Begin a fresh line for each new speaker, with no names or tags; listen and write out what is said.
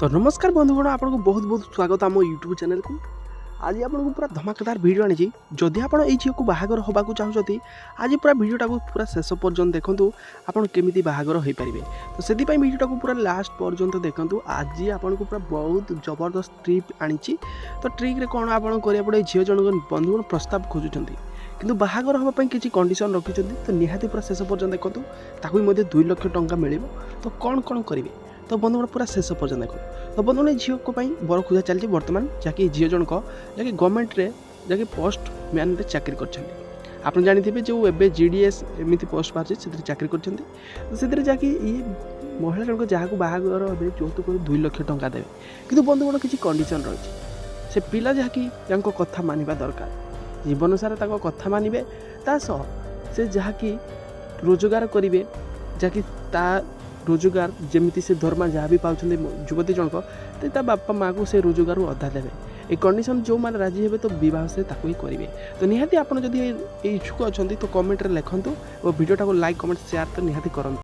तो नमस्कार बंधुगण आपको बहुत बहुत स्वागत आम यूट्यूब चैनल को। आज आपको पूरा धमाकेदार वीडियो आनी जदि आप झील को बाहागर होगा चाहते आज पूरा वीडियोटा को पूरा शेष पर्यंत देखूँ आपड़ केमी बाहागर हो पारे। तो से वीडियोटा को पूरा लास्ट पर्यंत देखूँ। आज आपको पूरा बहुत जबरदस्त ट्रिप आनी। तो ट्रिक कौन आप झील जन बंधुगण प्रस्ताव खोजुंट किंतु बाहागर होगापी किसी कंडीशन रखी तो निहाती पूरा शेष पर्यंत देखूँ ताकू 2 लाख टंका मिल। तो कौन कौन करेंगे तो बंधुगण पूरा शेष पर्यंत देख। तो बंधुगण झील को बर खोजा चलती बर्तमान जहाँकि झील जनक जहाँकि गवर्नमेंट रे जहाँकि पोस्ट मैन रे चाकरी कर आप जानी जो एवं जीडीएस एमती पोस्ट बाहर से चाकरी कर जहाँकि ये महिला जनक जहाँ बाहागर हे যৌতুक 2 लाख टंका देवे किंतु बंधुगण किसी कंडीशन रही से पिला जहाँकि कथा मानिबा दरकार जीवन सारा कथा मानिबे तासह से जहाँकि रोजगार करेंगे जहाँकि रोजगार जमी से दरमा जहाँ भी पाँच युवती जनक तो बापा माँ को से रोजगार अधा देवे। ये कंडीशन जो मैंने राजी हे तो बह से ही करेंगे। तो निहाती आपड़ जदि इच्छुक अच्छा तो कमेंट रे लिखंतु और वीडियोटा को लाइक कमेंट शेयर तो निहाती करूँ।